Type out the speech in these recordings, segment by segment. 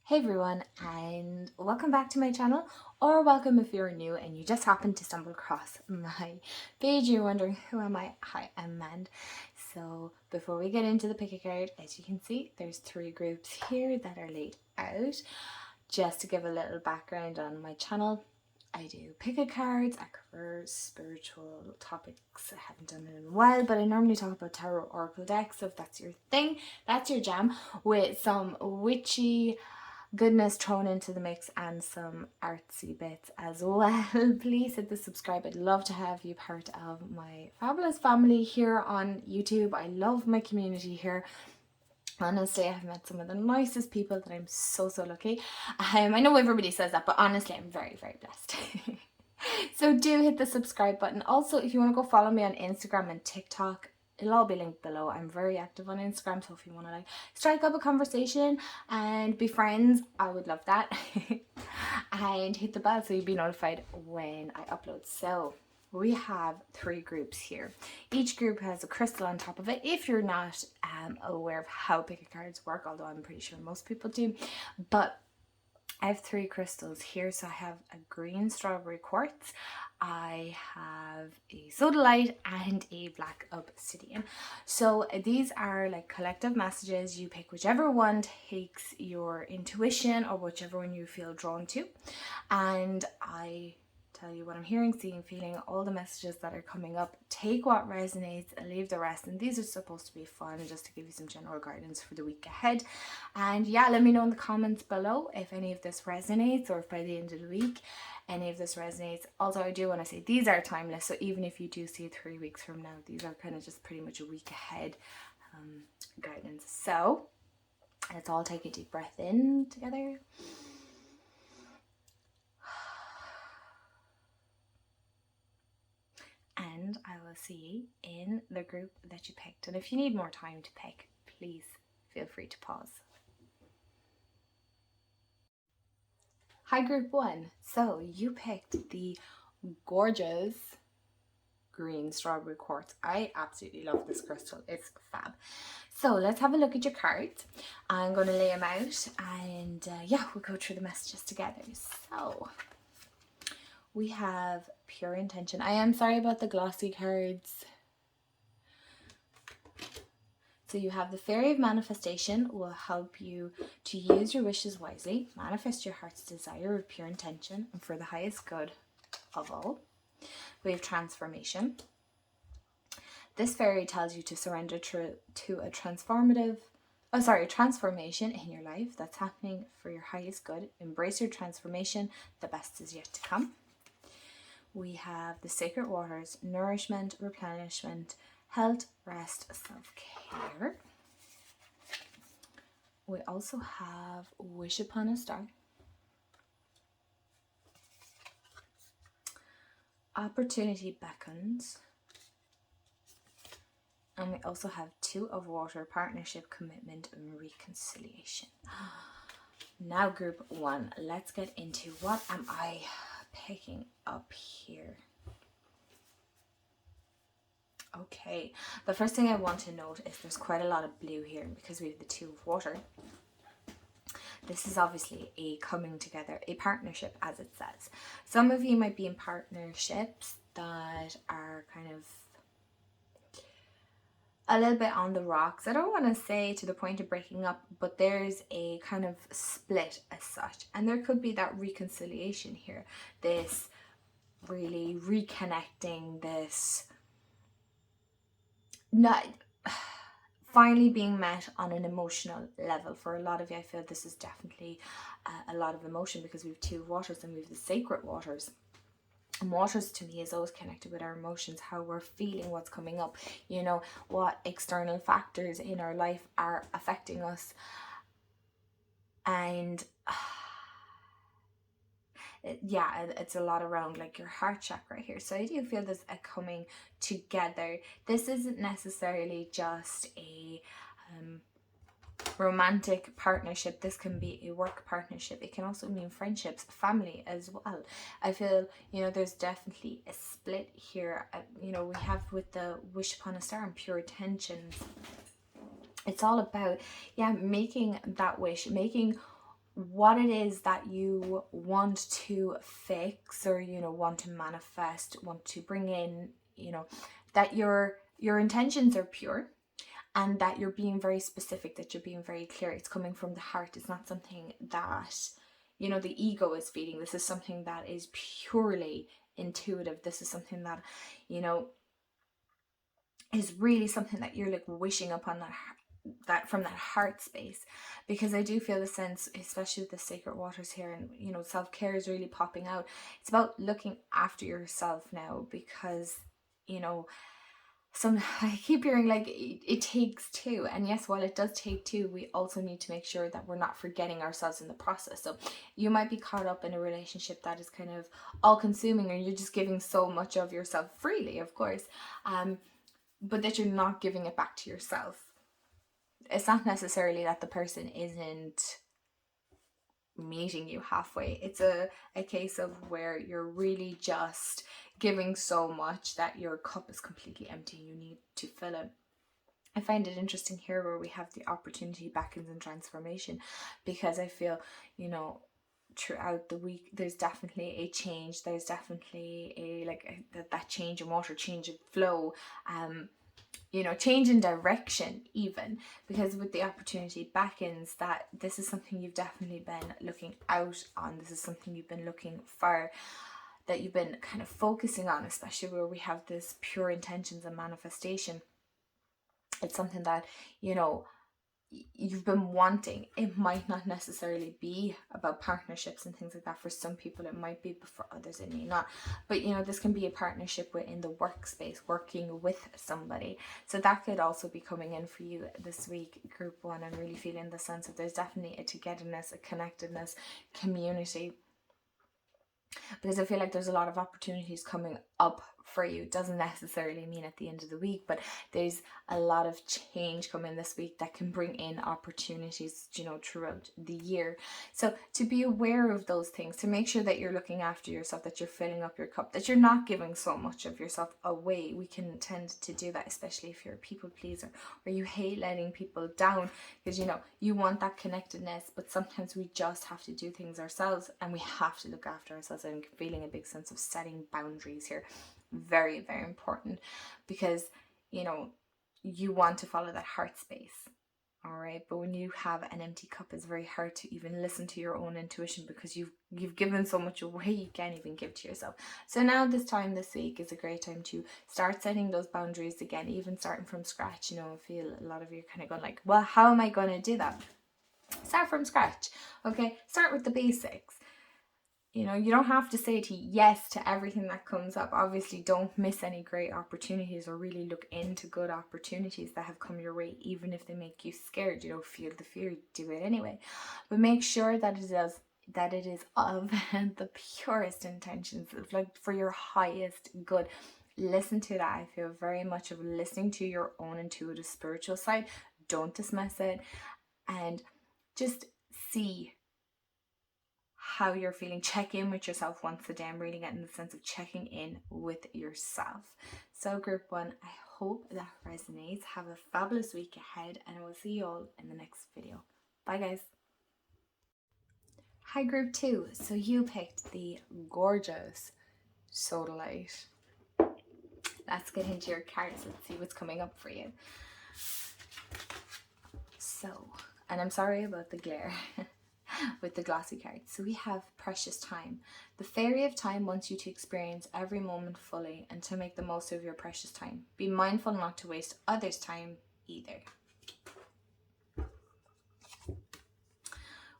Hey everyone, and welcome back to my channel, or welcome if you're new and you just happened to stumble across my page. You're wondering, who am I? Hi, I'm Mand. So before we get into the pick a card, as you can see, there's three groups here that are laid out. Just to give a little background on my channel, I do pick a cards, I cover spiritual topics. I haven't done it in a while, but I normally talk about tarot oracle decks, so if that's your thing, that's your jam, with some witchy goodness thrown into the mix and some artsy bits as well. Please hit the subscribe. I'd love to have you part of my fabulous family here on YouTube. I love my community here. Honestly, I've met some of the nicest people that I'm so lucky. I know everybody says that, but honestly, I'm very blessed. So do hit the subscribe button. Also, if you want to go follow me on Instagram and TikTok, it'll all be linked below. I'm very active on Instagram, so if you want to strike up a conversation and be friends, I would love that. And hit the bell so you'll be notified when I upload. So we have three groups here. Each group has a crystal on top of it. If you're not aware of how pick a cards work, although I'm pretty sure most people do, but I have three crystals here. So I have a green strawberry quartz, I have a sodalite, and a black obsidian. So these are like collective messages. You pick whichever one takes your intuition or whichever one you feel drawn to, and I tell you what I'm hearing, seeing, feeling, all the messages that are coming up. Take what resonates and leave the rest. And these are supposed to be fun, just to give you some general guidance for the week ahead. And yeah, let me know in the comments below if any of this resonates, or if by the end of the week any of this resonates. Also, I do want to say these are timeless, so even if you do see it 3 weeks from now, these are kind of just pretty much a week ahead guidance. So let's all take a deep breath in together. And I will see you in the group that you picked. And if you need more time to pick, please feel free to pause. Hi, group one. So you picked the gorgeous green strawberry quartz. I absolutely love this crystal. It's fab. So let's have a look at your cards. I'm going to lay them out, and yeah, we'll go through the messages together. So we have pure intention. I am sorry about the glossy cards. So you have the Fairy of Manifestation will help you to use your wishes wisely, manifest your heart's desire with pure intention and for the highest good of all. We have Transformation. This fairy tells you to surrender to a transformation in your life that's happening for your highest good. Embrace your transformation. The best is yet to come. We have the Sacred Waters, nourishment, replenishment, health, rest, self-care. We also have Wish Upon a Star, Opportunity Beckons, and we also have Two of Water, partnership, commitment, and reconciliation. Now group one, let's get into what am I picking up here. Okay, the first thing I want to note is there's quite a lot of blue here because we have the Two of Water. This is obviously a coming together, a partnership, as it says. Some of you might be in partnerships that are kind of a little bit on the rocks. I don't want to say to the point of breaking up, but there's a kind of split as such. And there could be that reconciliation here, this really reconnecting, this not finally being met on an emotional level. For a lot of you, I feel this is definitely a lot of emotion because we have Two Waters and we have the Sacred Waters. And waters to me is always connected with our emotions, how we're feeling, what's coming up, you know, what external factors in our life are affecting us. And yeah, it's a lot around like your heart chakra here. So I do feel there's a coming together. This isn't necessarily just a romantic partnership. This can be a work partnership. It can also mean friendships, family as well. I feel, you know, there's definitely a split here. You know, we have with the Wish Upon a Star and pure intentions. It's all about, yeah, making that wish, making what it is that you want to fix, or want to manifest, want to bring in, that your intentions are pure, and that you're being very specific, that you're being very clear. It's coming from the heart. It's not something that the ego is feeding. This is something that is purely intuitive. This is something that is really something that you're like wishing upon that from that heart space. Because I do feel the sense, especially with the sacred waters here, and self-care is really popping out. It's about looking after yourself now, because I keep hearing like it takes two, and yes, while it does take two, we also need to make sure that we're not forgetting ourselves in the process. So you might be caught up in a relationship that is kind of all consuming, or you're just giving so much of yourself freely, of course, but that you're not giving it back to yourself. It's not necessarily that the person isn't meeting you halfway. It's a case of where you're really just giving so much that your cup is completely empty. You need to fill it. I find it interesting here where we have the opportunity beckons and transformation, because I feel, throughout the week there's definitely a change. There's definitely that change in water, change in flow, change in direction even, because with the opportunity beckons, that this is something you've definitely been looking out on. This is something you've been looking for, that you've been kind of focusing on, especially where we have this pure intentions and manifestation. It's something that you've been wanting. It might not necessarily be about partnerships and things like that. For some people it might be, but for others it may not. But this can be a partnership within the workspace, working with somebody. So that could also be coming in for you this week, group one. I'm really feeling the sense of there's definitely a togetherness, a connectedness, community, because I feel like there's a lot of opportunities coming up for you. It doesn't necessarily mean at the end of the week, but there's a lot of change coming this week that can bring in opportunities, throughout the year. So to be aware of those things, to make sure that you're looking after yourself, that you're filling up your cup, that you're not giving so much of yourself away. We can tend to do that, especially if you're a people pleaser, or you hate letting people down, because you want that connectedness, but sometimes we just have to do things ourselves, and we have to look after ourselves. I'm feeling a big sense of setting boundaries here. Very, very important, because you want to follow that heart space. All right, but when you have an empty cup, it's very hard to even listen to your own intuition, because you've given so much away you can't even give to yourself. So now this week is a great time to start setting those boundaries again, even starting from scratch. I feel a lot of you kind of going like, well, how am I going to do that? Start from scratch. Okay, start with the basics. You don't have to say yes to everything that comes up. Obviously, don't miss any great opportunities, or really look into good opportunities that have come your way, even if they make you scared. Feel the fear, do it anyway. But make sure that it is of the purest intentions, like for your highest good. Listen to that. I feel very much of listening to your own intuitive spiritual side. Don't dismiss it, and just see how you're feeling. Check in with yourself once a day. I'm really getting the sense of checking in with yourself. So group one, I hope that resonates. Have a fabulous week ahead, and I will see you all in the next video. Bye guys. Hi group two. So you picked the gorgeous Sodalite. Let's get into your cards. Let's see what's coming up for you. So, and I'm sorry about the glare with the glossy cards. So we have precious time. The fairy of time wants you to experience every moment fully and to make the most of your precious time. Be mindful not to waste others' time either.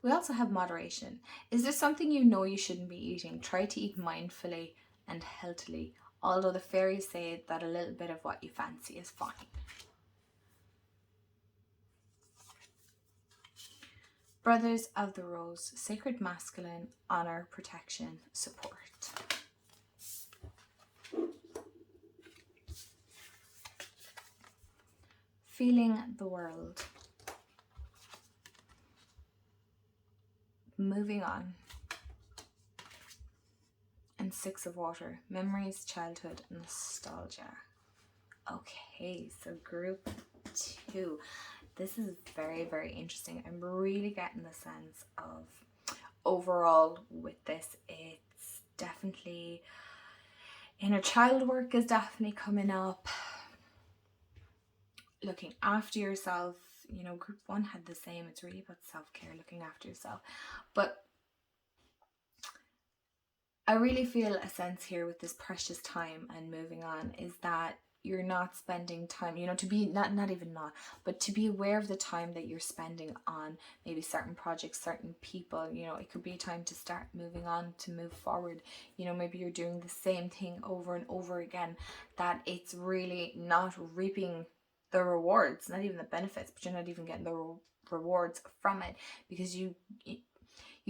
We also have moderation. Is there something you shouldn't be eating? Try to eat mindfully and healthily, although the fairies say that a little bit of what you fancy is fine. Brothers of the Rose, sacred masculine, honor, protection, support. Feeling the world. Moving on. And Six of Water, memories, childhood, nostalgia. Okay, so group two. this is very, very interesting. I'm really getting the sense of overall with this, it's definitely inner child work is definitely coming up. Looking after yourself, you know, group one had the same. It's really about self-care, looking after yourself. But I really feel a sense here with this precious time and moving on is that you're not spending time, you know, to be not even not, but to be aware of the time that you're spending on maybe certain projects, certain people. You know, it could be time to start moving on, to move forward. You know, maybe you're doing the same thing over and over again, that it's really not reaping the rewards, not even the benefits, but you're not even getting the rewards from it, because you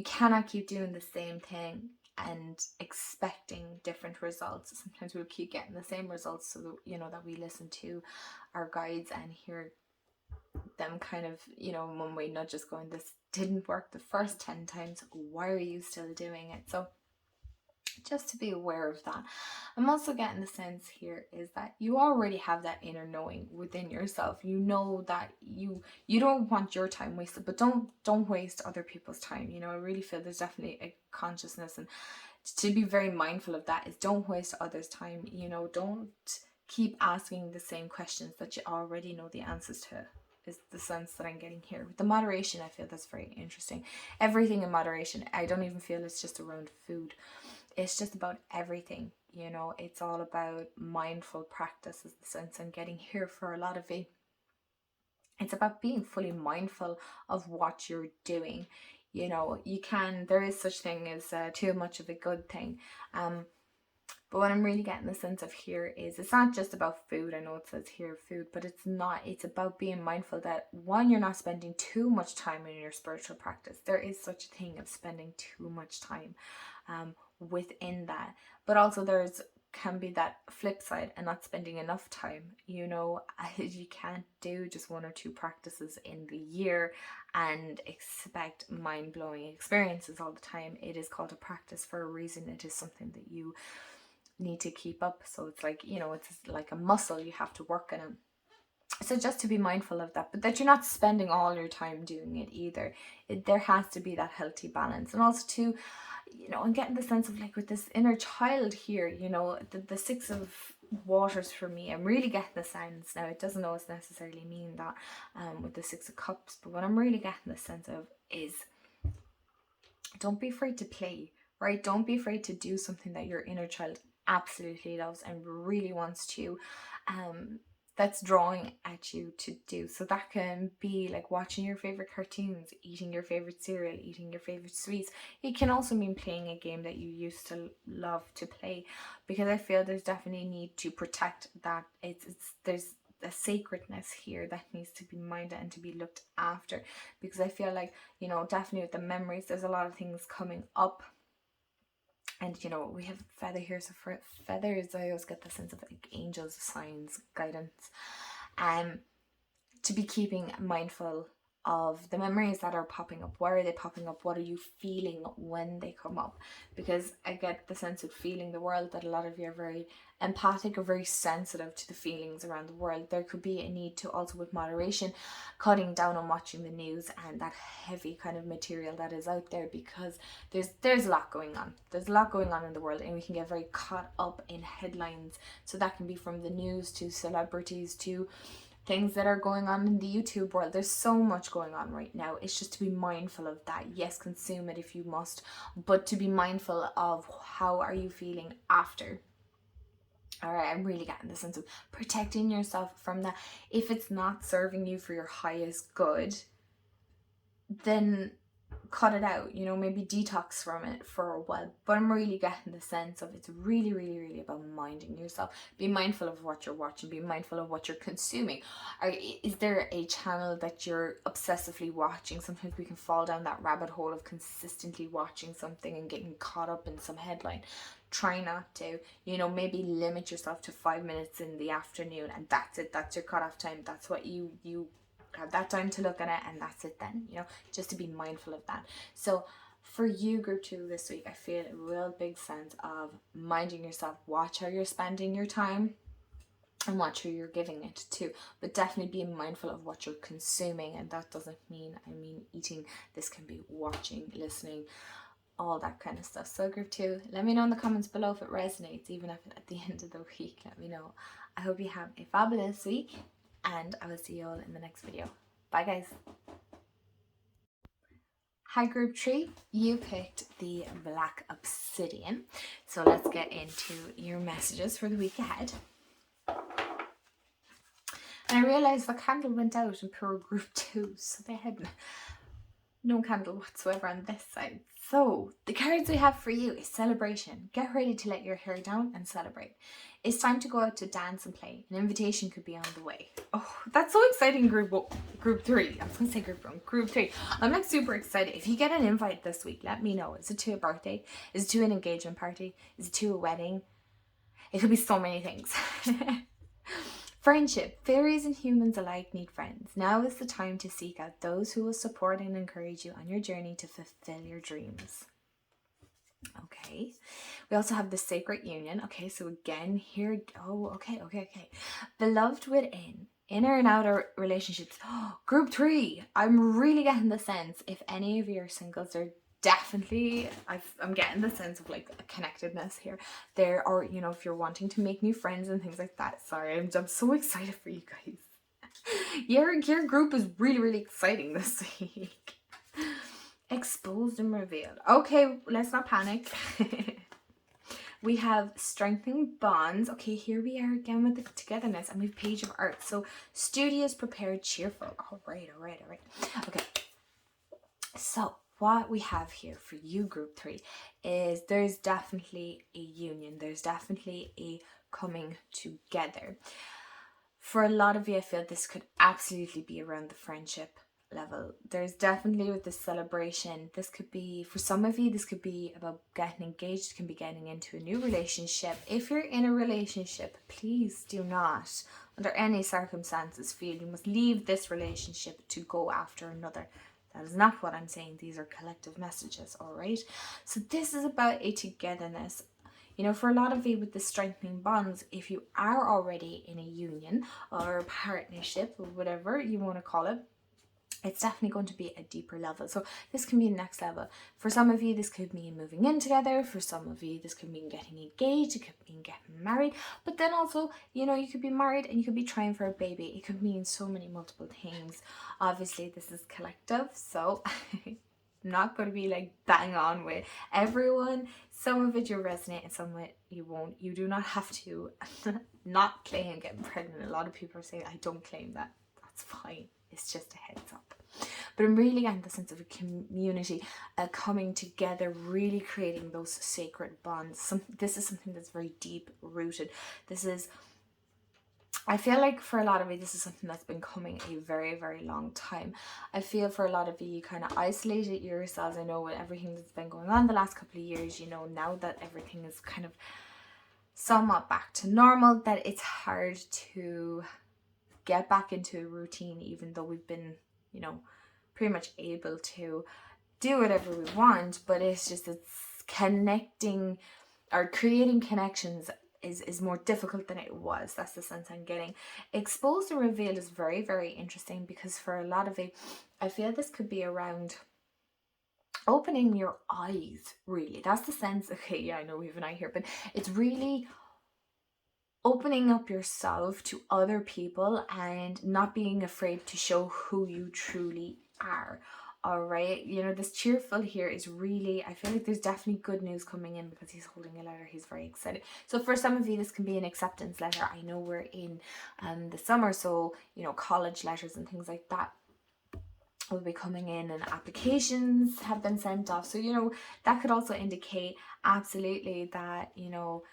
cannot keep doing the same thing and expecting different results. Sometimes we'll keep getting the same results, so that, you know, that we listen to our guides and hear them kind of, you know, in one way not just going, this didn't work the first 10 times, why are you still doing it? So just to be aware of that. I'm also getting the sense here is that you already have that inner knowing within yourself. You know that you don't want your time wasted, but don't waste other people's time. You know, I really feel there's definitely a consciousness, and to be very mindful of that is don't waste others' time. You know, don't keep asking the same questions that you already know the answers to, is the sense that I'm getting here. With the moderation, I feel that's very interesting. Everything in moderation. I don't even feel it's just around food. It's just about everything. You know, it's all about mindful practice, is the sense I'm getting here for a lot of it. It's about being fully mindful of what you're doing. You know, there is such thing as too much of a good thing. But what I'm really getting the sense of here is it's not just about food. I know it says here food, but it's not. It's about being mindful that, one, you're not spending too much time in your spiritual practice. There is such a thing of spending too much time within that. But also can be that flip side, and not spending enough time. You know, you can't do just one or two practices in the year and expect mind-blowing experiences all the time. It is called a practice for a reason. It is something that you need to keep up. So it's like, you know, it's like a muscle, you have to work on it. So just to be mindful of that, but that you're not spending all your time doing it either. There has to be that healthy balance. And also too, you know, I'm getting the sense of, like, with this inner child here, you know, the Six of Waters for me, I'm really getting the sense now, it doesn't always necessarily mean that with the Six of Cups, but what I'm really getting the sense of is, don't be afraid to play, right? Don't be afraid to do something that your inner child absolutely loves and really wants to, that's drawing at you to do. So that can be like watching your favorite cartoons, eating your favorite cereal, eating your favorite sweets. It can also mean playing a game that you used to love to play, because I feel there's definitely need to protect that. There's a sacredness here that needs to be minded and to be looked after, because I feel like, you know, definitely with the memories, there's a lot of things coming up. And, you know, we have feather here. So for feathers, I always get the sense of like angels, signs, guidance. To be keeping mindful of the memories that are popping up. Why are they popping up? What are you feeling when they come up? Because I get the sense of feeling the world, that a lot of you are very empathic or very sensitive to the feelings around the world. There could be a need to also, with moderation, cutting down on watching the news and that heavy kind of material that is out there, because there's a lot going on. There's a lot going on in the world, and we can get very caught up in headlines. So that can be from the news to celebrities to things that are going on in the YouTube world. There's so much going on right now. It's just to be mindful of that. Yes, consume it if you must, but to be mindful of how are you feeling after. All right, I'm really getting the sense of protecting yourself from that. If it's not serving you for your highest good, then cut it out, you know, maybe detox from it for a while. But I'm really getting the sense of, it's really, really, really about minding yourself. Be mindful of what you're watching. Be mindful of what you're consuming. Is there a channel that you're obsessively watching? Sometimes we can fall down that rabbit hole of consistently watching something and getting caught up in some headline. Try not to, you know, maybe limit yourself to 5 minutes in the afternoon, and that's it. That's your cutoff time. That's what you have that time to look at it, and that's it then, you know, just to be mindful of that. So for you, group 2 this week, I feel a real big sense of minding yourself. Watch how you're spending your time. and watch who you're giving it to, but definitely be mindful of what you're consuming. And that doesn't mean, I mean, eating. This can be watching, listening, all that kind of stuff. So group 2, let me know in the comments below if it resonates, even if at the end of the week, let me know. I hope you have a fabulous week, and I will see you all in the next video. Bye guys. Hi group 3, you picked the Black Obsidian. So let's get into your messages for the week ahead. And I realised the candle went out in poor group 2, so they had no candle whatsoever on this side. So the cards we have for you is celebration. Get ready to let your hair down and celebrate. It's time to go out to dance and play. An invitation could be on the way. Oh, that's so exciting, group 3. I was going to say group 1, group 3. I'm like super excited. If you get an invite this week, let me know. Is it to a birthday? Is it to an engagement party? Is it to a wedding? It could be so many things. Friendship. Fairies and humans alike need friends. Now is the time to seek out those who will support and encourage you on your journey to fulfill your dreams. Okay. We also have the Sacred Union. Okay, so again, here, okay. Beloved within, inner and outer relationships. Group 3. I'm really getting the sense, if any of you are singles, are definitely, I'm getting the sense of like a connectedness here. There are, you know, if you're wanting to make new friends and things like that. Sorry, I'm so excited for you guys. Your group is really exciting this week. Exposed and revealed. Okay, let's not panic. We have strengthening bonds. Okay, here we are again with the togetherness, and we have Page of Earth. So studious, prepared, cheerful. All right. Okay, so what we have here for you, group 3, is there's definitely a union. There's definitely a coming together. For a lot of you, I feel this could absolutely be around the friendship level. There's definitely, with this celebration, this could be, for some of you, this could be about getting engaged. It can be getting into a new relationship. If you're in a relationship, please do not, under any circumstances, feel you must leave this relationship to go after another. That is not what I'm saying. These are collective messages, all right? So this is about a togetherness. You know, for a lot of you with the strengthening bonds, if you are already in a union or a partnership or whatever you want to call it, it's definitely going to be a deeper level. So this can be a next level. For some of you, this could mean moving in together. For some of you, this could mean getting engaged. It could mean getting married. But then also, you know, you could be married and you could be trying for a baby. It could mean so many multiple things. Obviously, this is collective, so I'm not going to be like bang on with everyone. Some of it you'll resonate and some of it you won't. You do not have to not claim getting pregnant. A lot of people are saying, I don't claim that. That's fine. It's just a heads up. But I'm really getting the sense of a community, coming together, really creating those sacred bonds. This is something that's very deep rooted. This is, I feel like for a lot of you, this is something that's been coming a very long time. I feel for a lot of you, you kind of isolated yourselves. I know with everything that's been going on the last couple of years, you know, now that everything is kind of somewhat back to normal, that it's hard to get back into a routine, even though we've been, you know, pretty much able to do whatever we want. But it's just, it's connecting or creating connections is more difficult than it was. That's the sense I'm getting. Exposed and revealed is very interesting, because for a lot of it, I feel this could be around opening your eyes, really. That's the sense. Okay, yeah, I know we have an eye here, but it's really opening up yourself to other people and not being afraid to show who you truly are. All right, you know, this cheerful here is really, I feel like there's definitely good news coming in, because he's holding a letter. He's very excited. So for some of you, this can be an acceptance letter. I know we're in the summer, so, you know, college letters and things like that will be coming in, and applications have been sent off. So, you know, that could also indicate absolutely that, you know,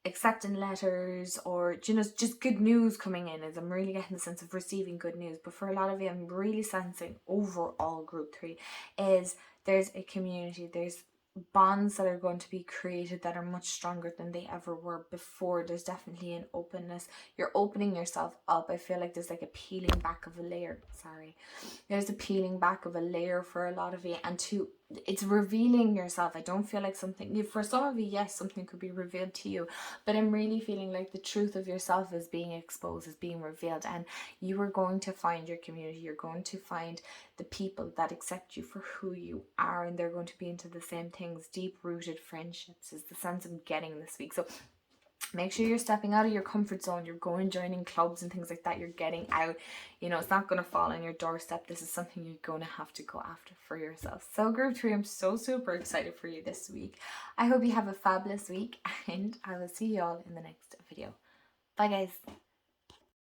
accepting letters, or, you know, just good news coming in. As I'm really getting the sense of receiving good news. But for a lot of you, I'm really sensing overall group 3 is there's a community, there's bonds that are going to be created that are much stronger than they ever were before. There's definitely an openness. You're opening yourself up. I feel like there's like a peeling back of a layer. There's a peeling back of a layer for a lot of you, and to it's revealing yourself. I don't feel like something, for some of you, yes, something could be revealed to you, but I'm really feeling like the truth of yourself is being exposed, is being revealed, and you are going to find your community. You're going to find the people that accept you for who you are, and they're going to be into the same things. Deep rooted friendships is the sense I'm getting this week. So make sure you're stepping out of your comfort zone. You're going, joining clubs and things like that. You're getting out. You know, it's not going to fall on your doorstep. This is something you're going to have to go after for yourself. So group 3, I'm so super excited for you this week. I hope you have a fabulous week, and I will see you all in the next video. Bye guys.